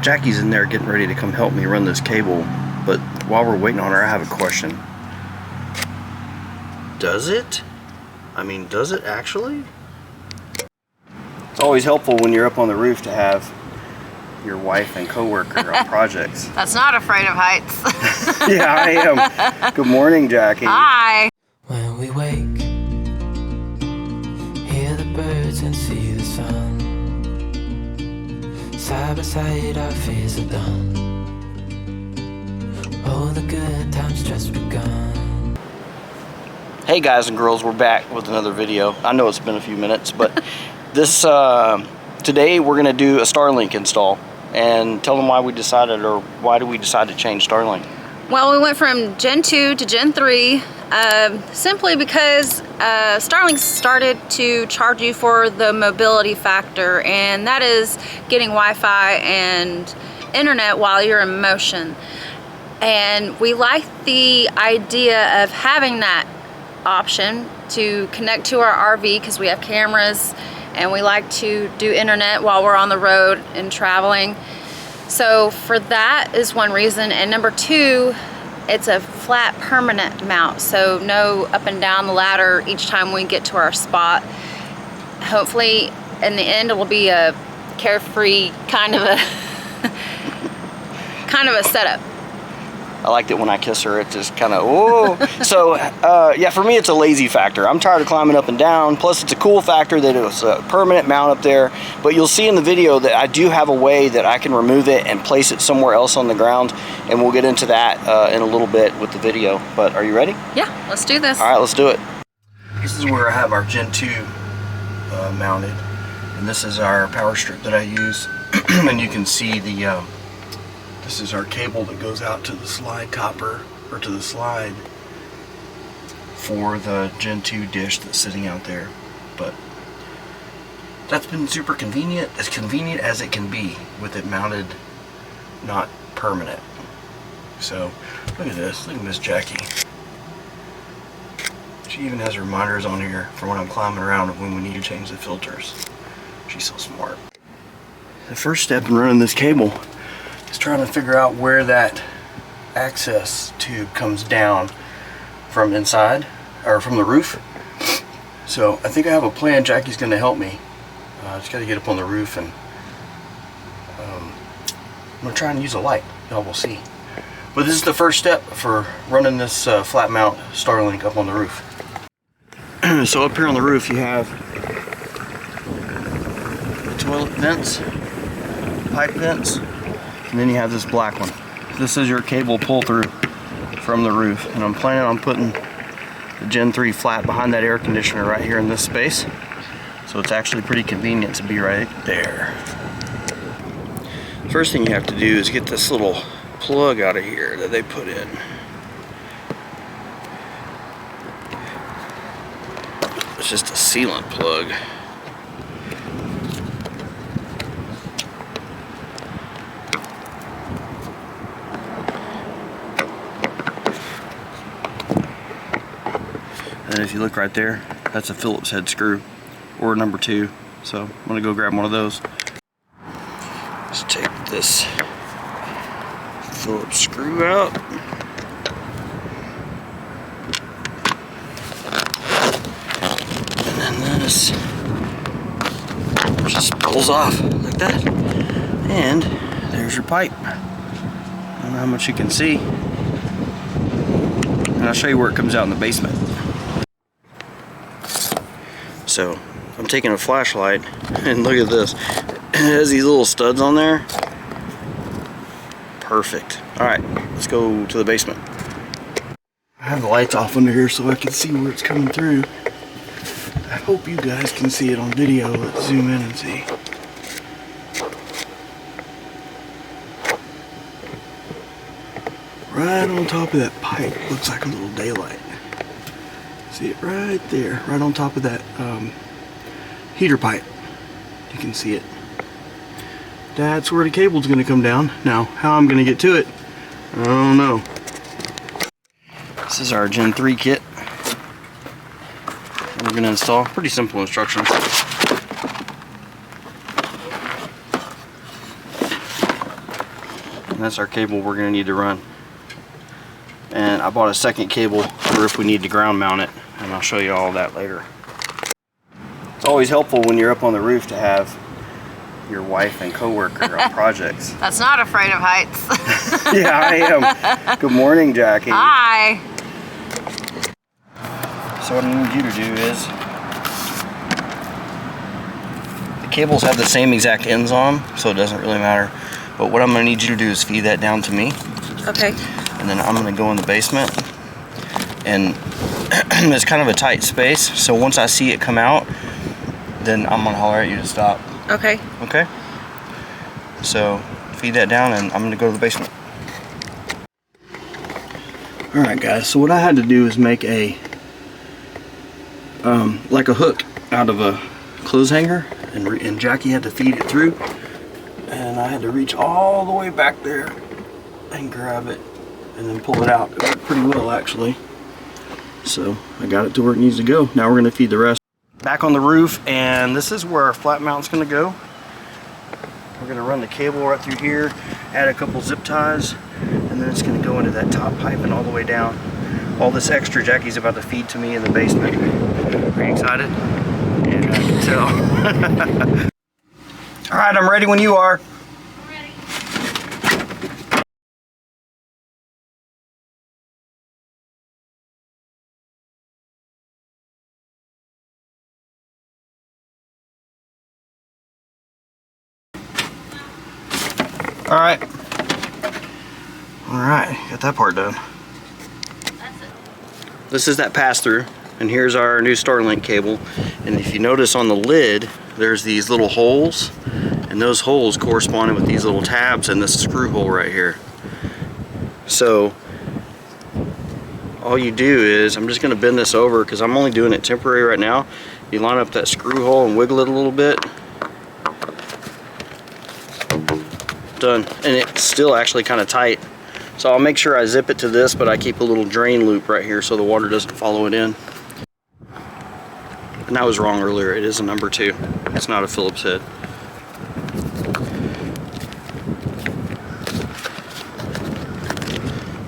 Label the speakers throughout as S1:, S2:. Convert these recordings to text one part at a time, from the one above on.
S1: Jackie's in there getting ready to come help me run this cable, but while we're waiting on her, I have a question. Does it? I mean, does it actually? It's always helpful when you're up on the roof to have your wife and coworker on projects.
S2: That's not afraid of heights.
S1: Yeah, I am. Good morning, Jackie.
S2: Hi.
S3: When we wake, hear the birds and see the sun. Side by side our fears are done. Oh, the good times just begun.
S1: Hey guys and girls, we're back with another video. I know it's been a few minutes, but this today we're gonna do a Starlink install and tell them why we decided, or why do we decide to change Starlink.
S2: Well, we went from Gen 2 to Gen 3 simply because Starlink started to charge you for the mobility factor, and that is getting Wi-Fi and internet while you're in motion. And we like the idea of having that option to connect to our RV because we have cameras and we like to do internet while we're on the road and traveling. So for that is one reason, and number two, it's a flat permanent mount, so no up and down the ladder each time we get to our spot. Hopefully in the end it will be a carefree kind of a setup.
S1: I liked it when I kiss her, it just kind of, whoa. So, yeah, for me it's a lazy factor. I'm tired of climbing up and down, plus it's a cool factor that it's a permanent mount up there, but you'll see in the video that I do have a way that I can remove it and place it somewhere else on the ground, and we'll get into that in a little bit with the video. But are you ready?
S2: Yeah, let's do this.
S1: All right, let's do it. This is where I have our Gen 2 mounted, and this is our power strip that I use, and you can see the this is our cable that goes out to the slide copper, or to the slide for the Gen 2 dish that's sitting out there. But that's been super convenient, as convenient as it can be with it mounted, not permanent. So look at this, look at Miss Jackie. She even has reminders on here for when I'm climbing around of when we need to change the filters. She's so smart. The first step in running this cable is trying to figure out where that access tube comes down from inside, or from the roof. So I think I have a plan. Jackie's going to help me. Just got to get up on the roof, and I'm going to try and use a light. Y'all will see. But this is the first step for running this flat mount Starlink up on the roof. So up here on the roof you have the toilet vents, pipe vents, and then you have this black one. This is your cable pull through from the roof, and I'm planning on putting the Gen 3 flat behind that air conditioner right here in this space, so it's actually pretty convenient to be right there. First thing you have to do is get this little plug out of here that they put in. It's just a sealant plug. And if you look right there, that's a Phillips head screw, or number 2. So I'm gonna go grab one of those. Just take this Phillips screw out. And then this just pulls off like that. And there's your pipe. I don't know how much you can see. And I'll show you where it comes out in the basement. So I'm taking a flashlight, and look at this. It has these little studs on there. Perfect. Alright, let's go to the basement. I have the lights off under here so I can see where it's coming through. I hope you guys can see it on video. Let's zoom in and see. Right on top of that pipe, looks like a little daylight. See it right there, right on top of that heater pipe. You can see it. That's where the cable's gonna come down. Now, how I'm gonna get to it, I don't know. This is our Gen 3 kit. We're gonna install. Pretty simple instructions. And that's our cable we're going to need to run. And I bought a second cable for if we need to ground mount it, and I'll show you all that later. It's always helpful when you're up on the roof to have your wife and coworker on projects.
S2: That's not afraid of heights.
S1: Yeah, I am. Good morning, Jackie.
S2: Hi.
S1: So what I need you to do is, the cables have the same exact ends on, so it doesn't really matter. But what I'm going to need you to do is feed that down to me.
S2: Okay.
S1: And then I'm going to go in the basement, and it's kind of a tight space, so once I see it come out, then I'm going to holler at you to stop.
S2: Okay.
S1: Okay? So feed that down, and I'm going to go to the basement. Alright guys, so what I had to do is make a like a hook out of a clothes hanger, and Jackie had to feed it through, and I had to reach all the way back there and grab it and then pull it out. It worked pretty well actually. So I got it to where it needs to go. Now we're going to feed the rest. Back on the roof, and this is where our flat mount's going to go. We're going to run the cable right through here, add a couple zip ties, and then it's going to go into that top pipe and all the way down. All this extra Jackie's about to feed to me in the basement. Are you excited? Yeah, I can tell. Alright, I'm ready when you are. Alright. Alright, got that part done. This is that pass-through, and here's our new Starlink cable. And if you notice on the lid, there's these little holes, and those holes corresponded with these little tabs and this screw hole right here. So all you do is, I'm just going to bend this over because I'm only doing it temporary right now. You line up that screw hole and wiggle it a little bit. Done. And it's still actually kind of tight. So I'll make sure I zip it to this, but I keep a little drain loop right here so the water doesn't follow it in. And I was wrong earlier, it is a number 2. It's not a Phillips head.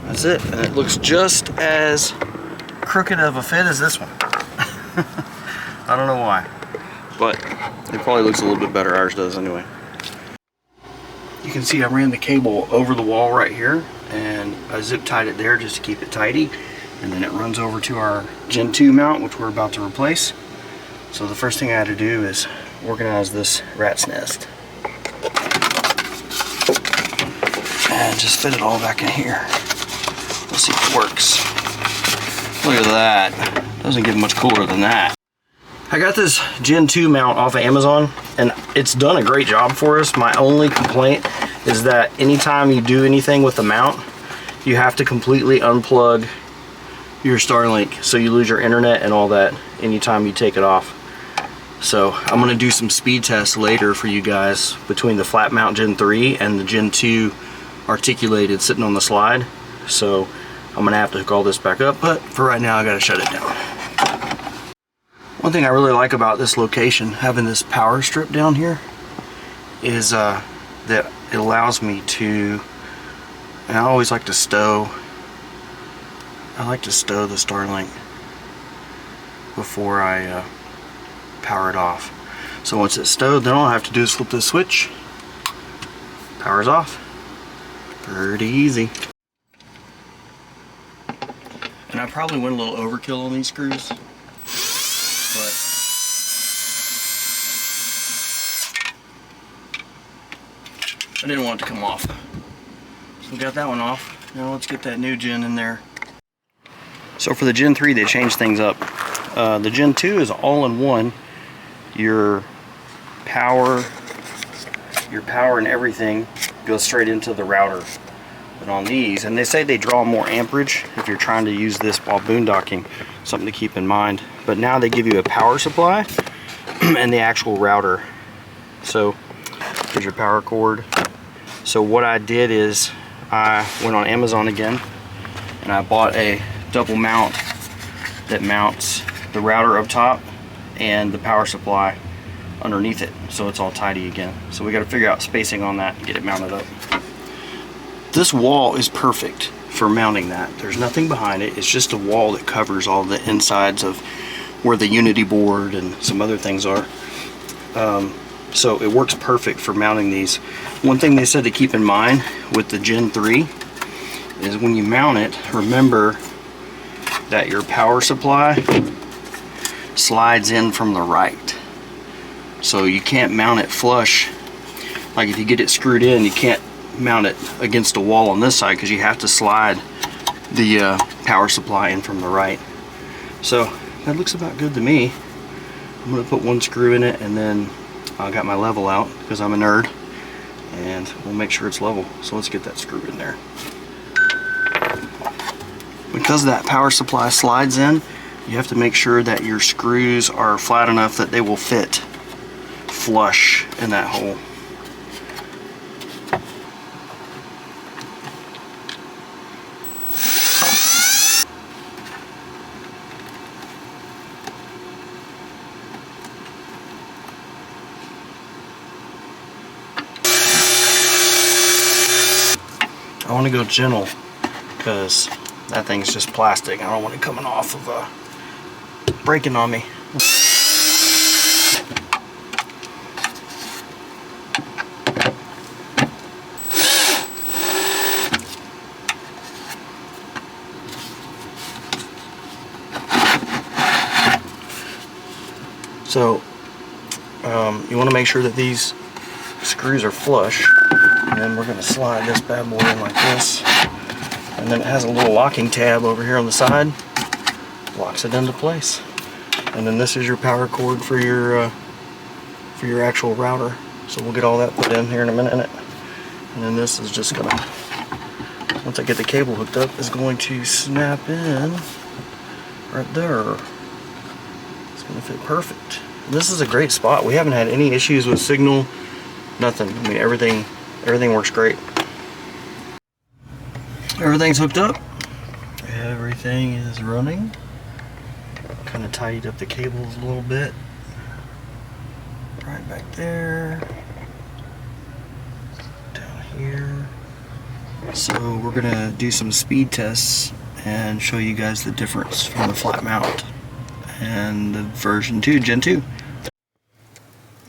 S1: That's it, and it looks just as crooked of a fit as this one. I don't know why, but it probably looks a little bit better. Ours does anyway. You can see I ran the cable over the wall right here, and I zip tied it there just to keep it tidy, and then it runs over to our Gen 2 mount, which we're about to replace. So the first thing I had to do is organize this rat's nest and just fit it all back in here. Let's see if it works. Look at that. Doesn't get much cooler than that. I got this Gen 2 mount off of Amazon, and it's done a great job for us. My only complaint is that anytime you do anything with the mount, you have to completely unplug your Starlink, so you lose your internet and all that anytime you take it off. So I'm going to do some speed tests later for you guys between the flat mount Gen 3 and the Gen 2 articulated sitting on the slide. So I'm going to have to hook all this back up, but for right now I got to shut it down. One thing I really like about this location, having this power strip down here, is that it allows me to, and I always like to stow, the Starlink before I power it off. So once it's stowed, then all I have to do is flip this switch, power's off. Pretty easy. And I probably went a little overkill on these screws, but I didn't want it to come off. So we got that one off. Now let's get that new Gen in there. So for the Gen 3 they changed things up. The Gen 2 is all in one. Your power and everything goes straight into the router. But on these, and they say they draw more amperage if you're trying to use this while boondocking, something to keep in mind. But now they give you a power supply and the actual router. So here's your power cord. So what I did is I went on Amazon again and I bought a double mount that mounts the router up top and the power supply underneath it, so it's all tidy again. So we got to figure out spacing on that and get it mounted up. This wall is perfect for mounting that. There's nothing behind it. It's just a wall that covers all the insides of where the Unity board and some other things are. So it works perfect for mounting these. One thing they said to keep in mind with the Gen 3 is when you mount it, remember that your power supply slides in from the right. So you can't mount it flush. Like if you get it screwed in, you can't mount it against a wall on this side because you have to slide the power supply in from the right. So that looks about good to me. I'm going to put one screw in it, and then I got my level out because I'm a nerd, and we'll make sure it's level. So let's get that screw in there. Because that power supply slides in, you have to make sure that your screws are flat enough that they will fit flush in that hole. I want to go gentle because that thing's just plastic. I don't want it coming off of breaking on me. So you want to make sure that these screws are flush, and then we're going to slide this bad boy in like this, and then it has a little locking tab over here on the side, locks it into place, and then this is your power cord for your actual router. So we'll get all that put in here in a minute, and then this is just gonna, once I get the cable hooked up, is going to snap in right there. It's gonna fit perfect. And this is a great spot. We haven't had any issues with signal, nothing. I mean, everything works great. Everything's hooked up. Everything is running. Kind of tidied up the cables a little bit. Right back there. Down here. So we're gonna do some speed tests and show you guys the difference from the flat mount and the version 2, Gen 2.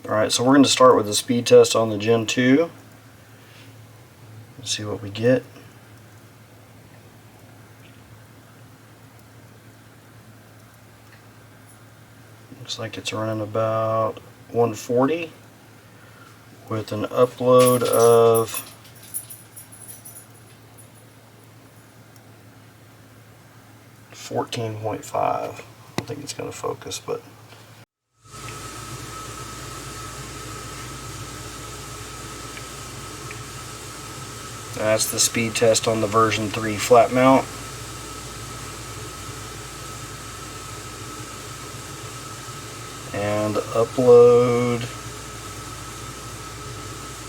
S1: Alright, so we're going to start with the speed test on the Gen 2. Let's see what we get. Looks like it's running about 140 with an upload of 14.5. I don't think it's going to focus, but that's the speed test on the version 3 flat mount. And upload,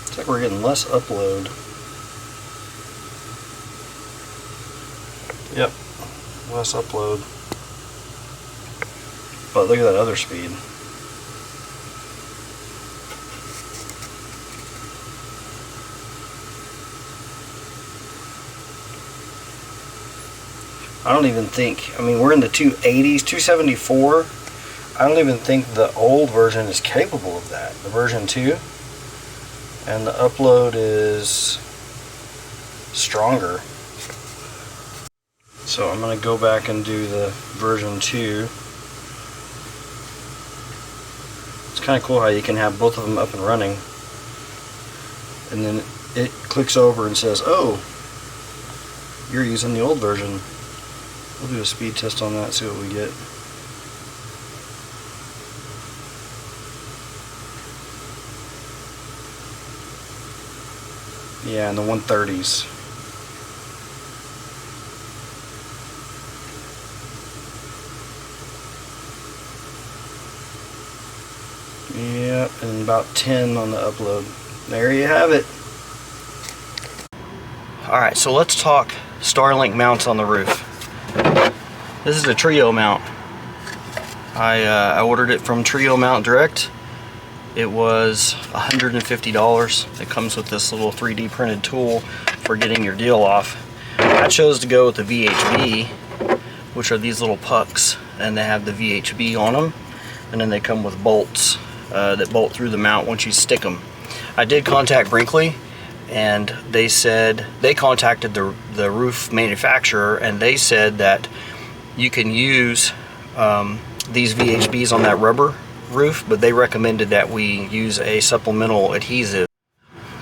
S1: looks like we're getting less upload. Yep, less upload. But look at that other speed. I don't even think, I mean, we're in the 280s, 274. I don't even think the old version is capable of that, the version 2. And the upload is stronger. So I'm going to go back and do the version 2. It's kind of cool how you can have both of them up and running. And then it clicks over and says, oh, you're using the old version. We'll do a speed test on that, see what we get. Yeah, in the 130s. Yep, and about 10 on the upload. There you have it. Alright, so let's talk Starlink mounts on the roof. This is a Trio mount. I ordered it from Trio Mount Direct. It was $150. It comes with this little 3D printed tool for getting your deal off. I chose to go with the VHB, which are these little pucks, and they have the VHB on them, and then they come with bolts that bolt through the mount once you stick them. I did contact Brinkley, and they said they contacted the roof manufacturer, and they said that you can use these VHBs on that rubber roof, but they recommended that we use a supplemental adhesive.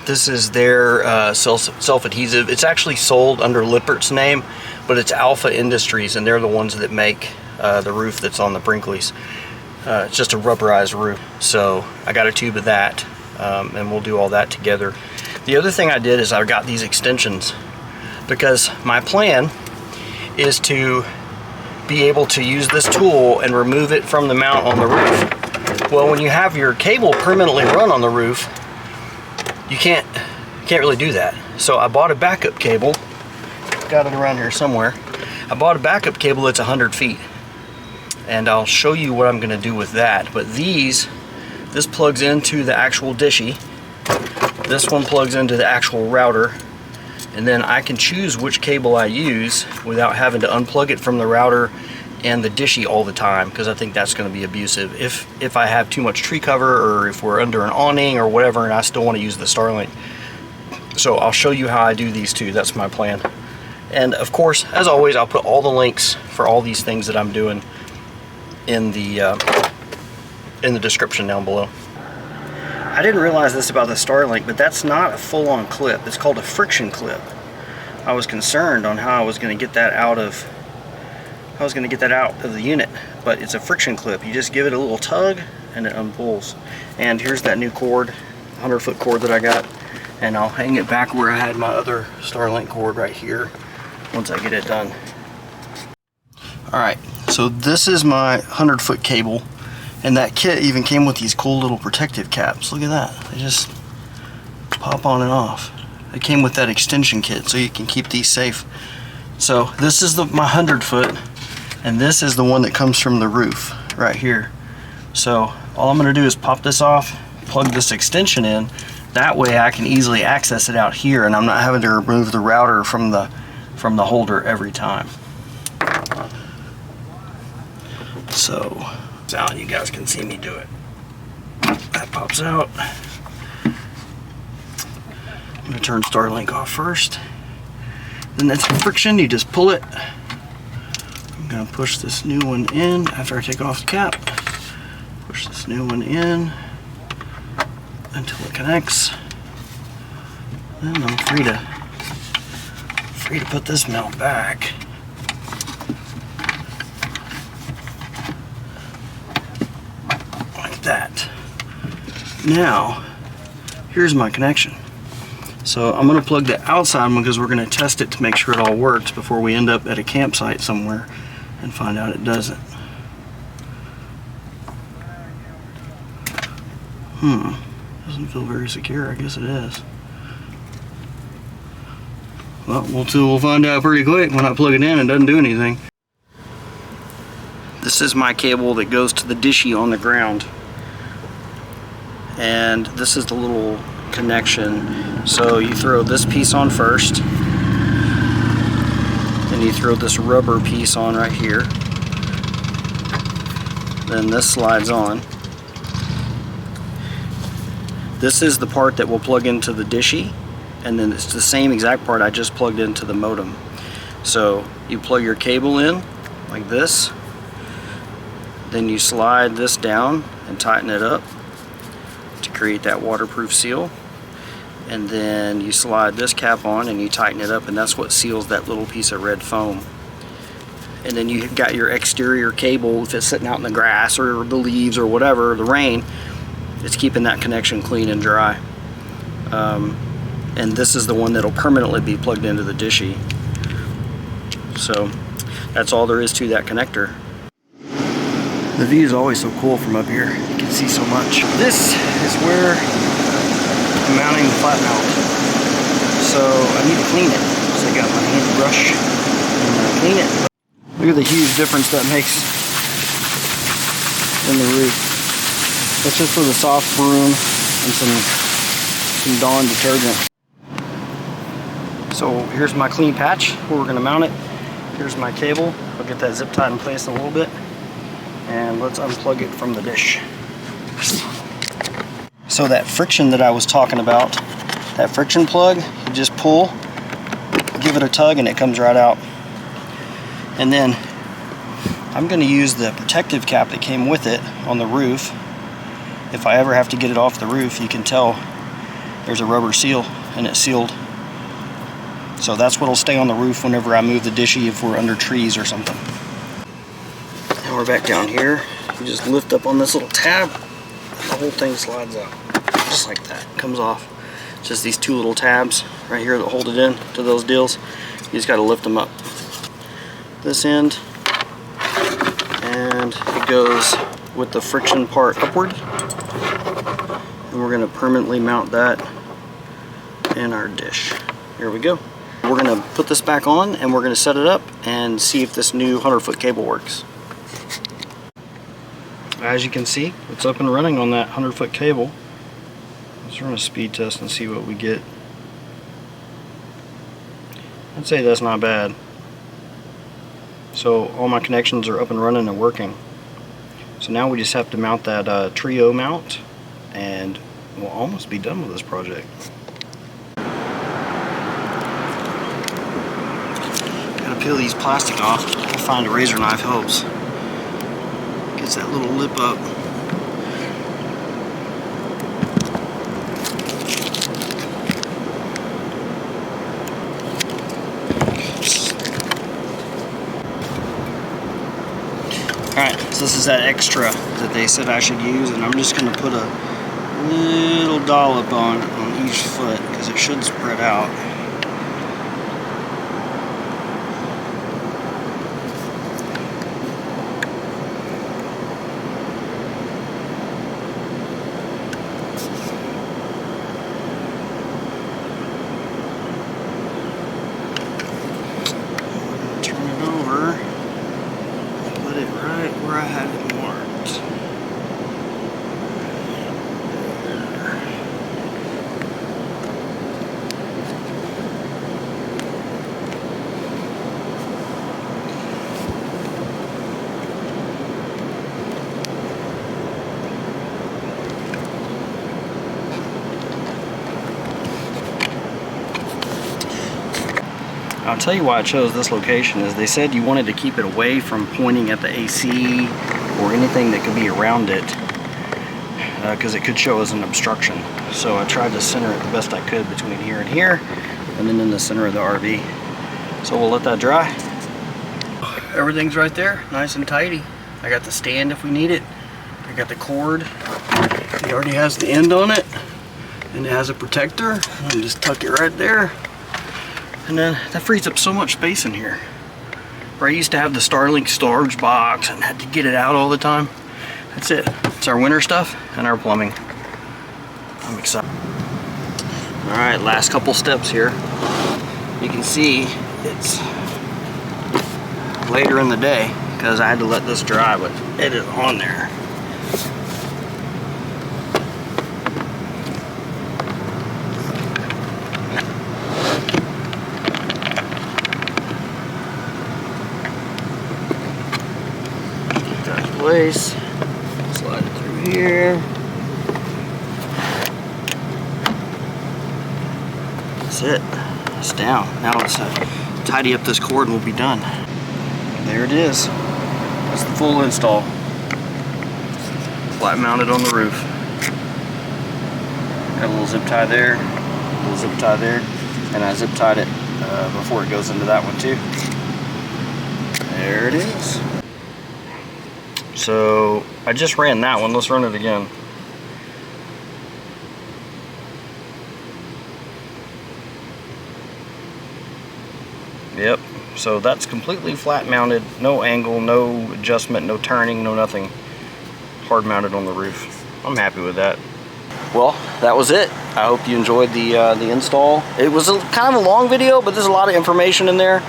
S1: This is their self-adhesive. It's actually sold under Lippert's name, but it's Alpha Industries, and they're the ones that make the roof that's on the Brinkleys. It's just a rubberized roof, so I got a tube of that, and we'll do all that together. The other thing I did is I got these extensions, because my plan is to be able to use this tool and remove it from the mount on the roof. Well, when you have your cable permanently run on the roof, you can't really do that. So I bought a backup cable. Got it around here somewhere. I bought a backup cable that's 100 feet, and I'll show you what I'm going to do with that. But this plugs into the actual dishy. This one plugs into the actual router, and then I can choose which cable I use without having to unplug it from the router and the dishy all the time, because I think that's going to be abusive if I have too much tree cover, or if we're under an awning or whatever and I still want to use the Starlink. So I'll show you how I do these two. That's my plan. And of course, as always, I'll put all the links for all these things that I'm doing in the description down below. I didn't realize this about the Starlink, but that's not a full-on clip. It's called a friction clip. I was concerned on how I was going to get that out of the unit, but it's a friction clip. You just give it a little tug and it unpulls. And here's that new cord, 100-foot cord that I got, and I'll hang it back where I had my other Starlink cord right here once I get it done. Alright, so this is my 100-foot cable, and that kit even came with these cool little protective caps. Look at that. They just pop on and off. It came with that extension kit, so you can keep these safe. So this is my 100-foot, and this is the one that comes from the roof right here. So all I'm going to do is pop this off, plug this extension in. That way I can easily access it out here, and I'm not having to remove the router from the holder every time. So out, you guys can see me do it. That pops out. I'm going to turn Starlink off first. Then that's friction, you just pull it. I'm going to push this new one in after I take off the cap. Push this new one in until it connects. Then I'm free to put this mount back. Like that. Now, here's my connection. So I'm going to plug the outside one because we're going to test it to make sure it all works before we end up at a campsite somewhere and find out it doesn't. Doesn't feel very secure. I guess it is. Well, we'll find out pretty quick when I plug it in and it doesn't do anything. This is my cable that goes to the dishy on the ground. And this is the little connection. So you throw this piece on first, then you throw this rubber piece on right here, then this slides on. This is the part that will plug into the dishy, and then it's the same exact part I just plugged into the modem. So you plug your cable in like this, then you slide this down and tighten it up to create that waterproof seal, and then you slide this cap on and you tighten it up, and that's what seals that little piece of red foam. And then you've got your exterior cable, if it's sitting out in the grass or the leaves or whatever, the rain, it's keeping that connection clean and dry. And this is the one that'll permanently be plugged into the dishy. So that's all there is to that connector. The view is always so cool from up here. You can see so much. This is where I'm mounting the flat mount. So I need to clean it. So I got my handy brush and I'm gonna clean it. Look at the huge difference that makes in the roof. That's just for the soft broom and some Dawn detergent. So here's my clean patch where we're going to mount it. Here's my cable. I'll get that zip tied in place in a little bit. And let's unplug it from the dish. So that friction that I was talking about, that friction plug, you just pull, give it a tug, and it comes right out. And then I'm going to use the protective cap that came with it on the roof. If I ever have to get it off the roof, you can tell there's a rubber seal and it's sealed. So that's what'll stay on the roof whenever I move the dishy if we're under trees or something. Now we're back down here. You just lift up on this little tab, the whole thing slides out. Just like that, comes off. It's just these two little tabs right here that hold it in to those deals. You just gotta lift them up. This end, and it goes with the friction part upward. And we're gonna permanently mount that in our dish. Here we go. We're gonna put this back on and we're gonna set it up and see if this new 100-foot cable works. As you can see, it's up and running on that 100-foot cable. Let's run a speed test and see what we get. I'd say that's not bad. So all my connections are up and running and working. So now we just have to mount that trio mount and we'll almost be done with this project. Gotta peel these plastic off. I find a razor knife helps. Gets that little lip up. Alright, so this is that extra that they said I should use, and I'm just going to put a little dollop on each foot because it should spread out. Where I had it marked. I'll tell you why I chose this location is they said you wanted to keep it away from pointing at the AC or anything that could be around it because it could show as an obstruction. So I tried to center it the best I could between here and then in the center of the RV. So we'll let that dry. Everything's right there, nice and tidy. I got the stand if we need it. I got the cord. It already has the end on it and it has a protector. And just tuck it right there. And then that frees up so much space in here. Where I used to have the Starlink storage box and had to get it out all the time. That's it. It's our winter stuff and our plumbing. I'm excited. Alright, last couple steps here. You can see it's later in the day because I had to let this dry, but it is on there. Place, slide it through here. That's it. It's down. Now let's tidy up this cord and we'll be done. There it is. That's the full install. Flat mounted on the roof. Got a little zip tie there, a little zip tie there, and I zip tied it before it goes into that one too. There it is. So I just ran that one. Let's run it again. Yep. So that's completely flat mounted, no angle, no adjustment, no turning, no nothing. Hard mounted on the roof. I'm happy with that. Well, that was it. I hope you enjoyed the install. It was kind of a long video, but there's a lot of information in there.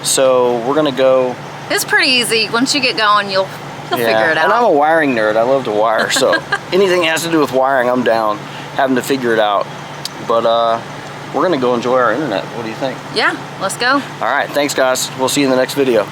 S1: So we're gonna go.
S2: It's pretty easy. Once you get going, you'll He'll figure it out.
S1: And I'm a wiring nerd. I love to wire, so anything that has to do with wiring, I'm down. Having to figure it out. But we're gonna go enjoy our internet. What do you think?
S2: Yeah, let's go.
S1: All right, thanks guys. We'll see you in the next video.